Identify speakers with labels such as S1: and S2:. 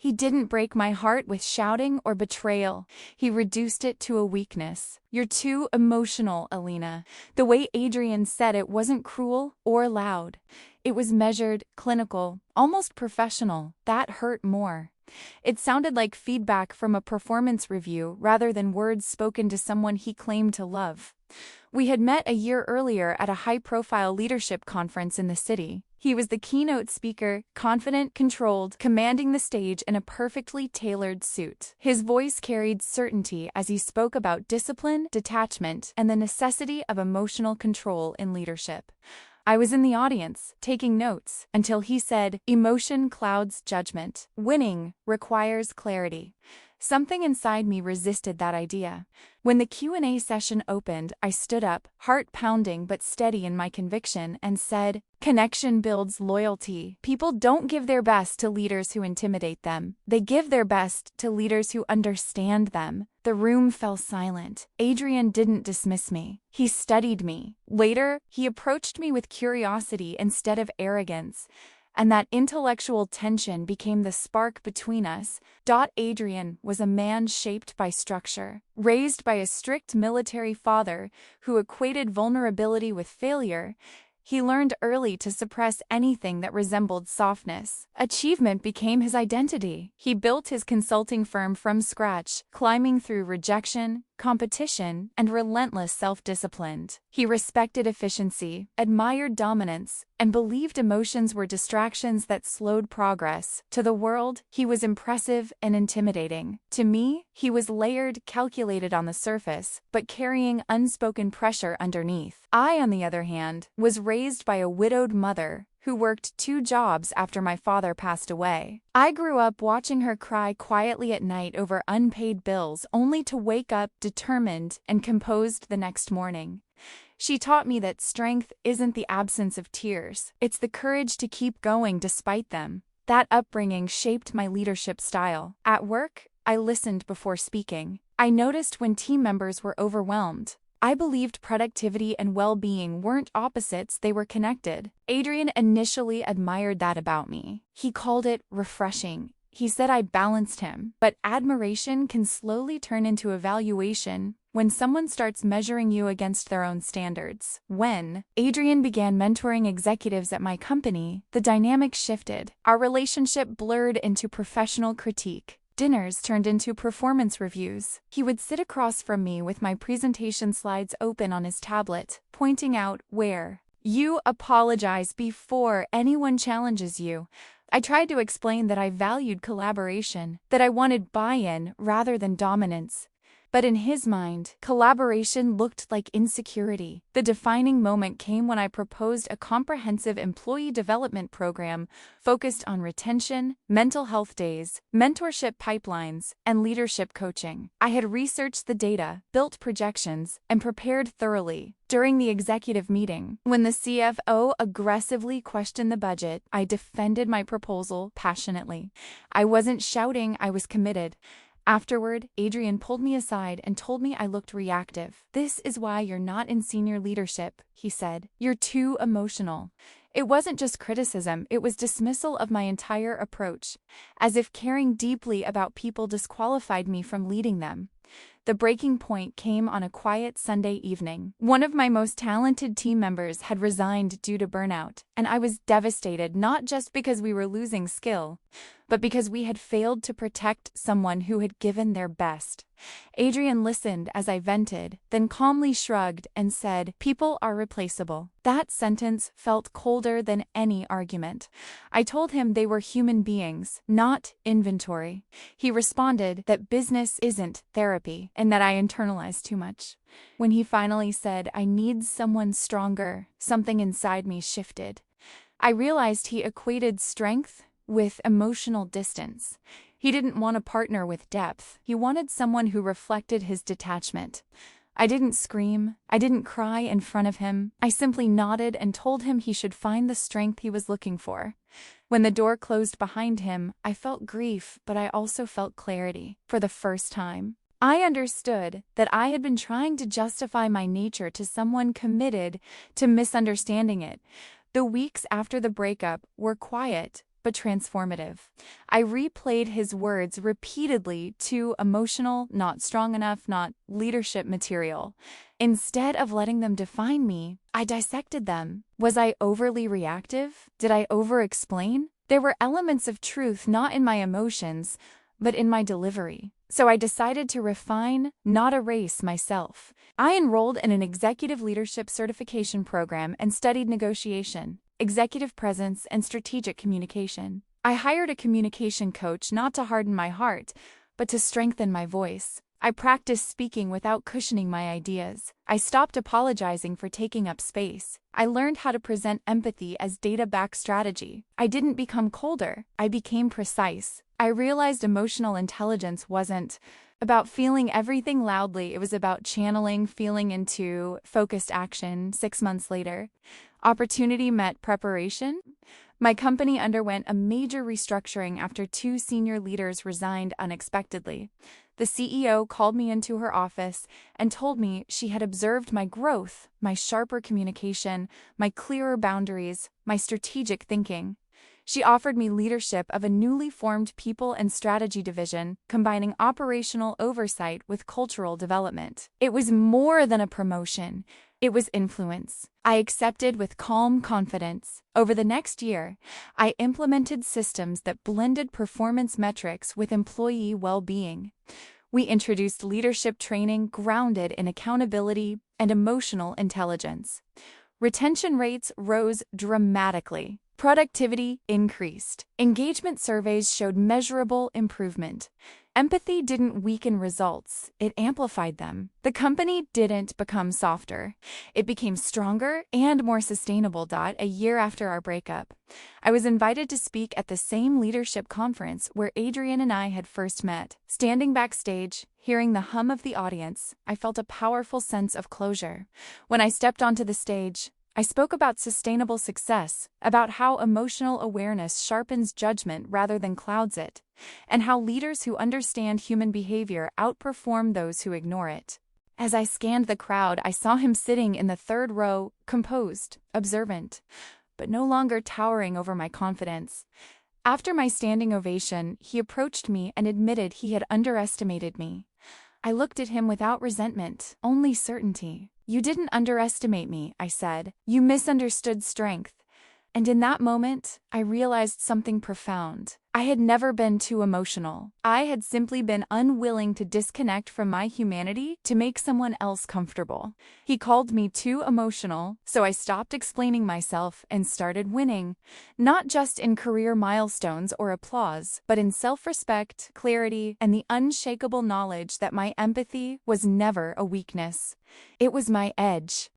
S1: He didn't break my heart with shouting or betrayal. He reduced it to a weakness. "You're too emotional, Alina." The way Adrian said it wasn't cruel or loud. It was measured, clinical, almost professional. That hurt more. It sounded like feedback from a performance review rather than words spoken to someone he claimed to love. We had met a year earlier at a high-profile leadership conference in the city. He was the keynote speaker, confident, controlled, commanding the stage in a perfectly tailored suit. His voice carried certainty as he spoke about discipline, detachment, and the necessity of emotional control in leadership. I was in the audience, taking notes, until he said, "Emotion clouds judgment. Winning requires clarity." Something inside me resisted that idea. When the Q&A session opened, I stood up, heart pounding but steady in my conviction, and said, "Connection builds loyalty. People don't give their best to leaders who intimidate them. They give their best to leaders who understand them." The room fell silent. Adrian didn't dismiss me. He studied me. Later, he approached me with curiosity instead of arrogance, and that intellectual tension became the spark between us. Adrian was a man shaped by structure, raised by a strict military father who equated vulnerability with failure. He learned early to suppress anything that resembled softness. Achievement became his identity. He built his consulting firm from scratch, climbing through rejection, competition, and relentless self-discipline. He respected efficiency, admired dominance, and believed emotions were distractions that slowed progress. To the world, he was impressive and intimidating. To me, he was layered, calculated on the surface, but carrying unspoken pressure underneath. I, on the other hand, was raised by a widowed mother who worked 2 jobs after my father passed away. I grew up watching her cry quietly at night over unpaid bills, only to wake up determined and composed the next morning. She taught me that strength isn't the absence of tears, it's the courage to keep going despite them. That upbringing shaped my leadership style. At work, I listened before speaking. I noticed when team members were overwhelmed. I believed productivity and well-being weren't opposites, they were connected. Adrian initially admired that about me. He called it refreshing. He said I balanced him. But admiration can slowly turn into evaluation when someone starts measuring you against their own standards. When Adrian began mentoring executives at my company, the dynamic shifted. Our relationship blurred into professional critique. Dinners turned into performance reviews. He would sit across from me with my presentation slides open on his tablet, pointing out where you apologize before anyone challenges you. I tried to explain that I valued collaboration, that I wanted buy-in rather than dominance. But in his mind, collaboration looked like insecurity. The defining moment came when I proposed a comprehensive employee development program focused on retention, mental health days, mentorship pipelines, and leadership coaching. I had researched the data, built projections, and prepared thoroughly. During the executive meeting, when the CFO aggressively questioned the budget, I defended my proposal passionately. I wasn't shouting, I was committed. Afterward, Adrian pulled me aside and told me I looked reactive. "This is why you're not in senior leadership," he said. "You're too emotional." It wasn't just criticism, it was dismissal of my entire approach, as if caring deeply about people disqualified me from leading them. The breaking point came on a quiet Sunday evening. One of my most talented team members had resigned due to burnout, and I was devastated not just because we were losing skill, but because we had failed to protect someone who had given their best. Adrian listened as I vented, then calmly shrugged and said, "People are replaceable." That sentence felt colder than any argument. I told him they were human beings, not inventory. He responded that business isn't therapy, and that I internalized too much. When he finally said, "I need someone stronger," something inside me shifted. I realized he equated strength with emotional distance. He didn't want a partner with depth. He wanted someone who reflected his detachment. I didn't scream. I didn't cry in front of him. I simply nodded and told him he should find the strength he was looking for. When the door closed behind him, I felt grief, but I also felt clarity. For the first time, I understood that I had been trying to justify my nature to someone committed to misunderstanding it. The weeks after the breakup were quiet, but transformative. I replayed his words repeatedly: too emotional, not strong enough, not leadership material. Instead of letting them define me, I dissected them. Was I overly reactive? Did I over-explain? There were elements of truth not in my emotions, but in my delivery. So I decided to refine, not erase myself. I enrolled in an executive leadership certification program and studied negotiation, executive presence, and strategic communication. I hired a communication coach not to harden my heart, but to strengthen my voice. I practiced speaking without cushioning my ideas. I stopped apologizing for taking up space. I learned how to present empathy as data-backed strategy. I didn't become colder. I became precise. I realized emotional intelligence wasn't about feeling everything loudly. It was about channeling feeling into focused action. 6 months later, opportunity met preparation. My company underwent a major restructuring after 2 senior leaders resigned unexpectedly. The CEO called me into her office and told me she had observed my growth, my sharper communication, my clearer boundaries, my strategic thinking. She offered me leadership of a newly formed people and strategy division, combining operational oversight with cultural development. It was more than a promotion. It was influence. I accepted with calm confidence. Over the next year, I implemented systems that blended performance metrics with employee well-being. We introduced leadership training grounded in accountability and emotional intelligence. Retention rates rose dramatically. Productivity increased. Engagement surveys showed measurable improvement. Empathy didn't weaken results, it amplified them. The company didn't become softer. It became stronger and more sustainable. A year after our breakup, I was invited to speak at the same leadership conference where Adrian and I had first met. Standing backstage, hearing the hum of the audience, I felt a powerful sense of closure. When I stepped onto the stage, I spoke about sustainable success, about how emotional awareness sharpens judgment rather than clouds it, and how leaders who understand human behavior outperform those who ignore it. As I scanned the crowd, I saw him sitting in the 3rd row, composed, observant, but no longer towering over my confidence. After my standing ovation, he approached me and admitted he had underestimated me. I looked at him without resentment, only certainty. "You didn't underestimate me," I said. "You misunderstood strength." And in that moment, I realized something profound. I had never been too emotional. I had simply been unwilling to disconnect from my humanity to make someone else comfortable. He called me too emotional, so I stopped explaining myself and started winning. Not just in career milestones or applause, but in self-respect, clarity, and the unshakable knowledge that my empathy was never a weakness. It was my edge.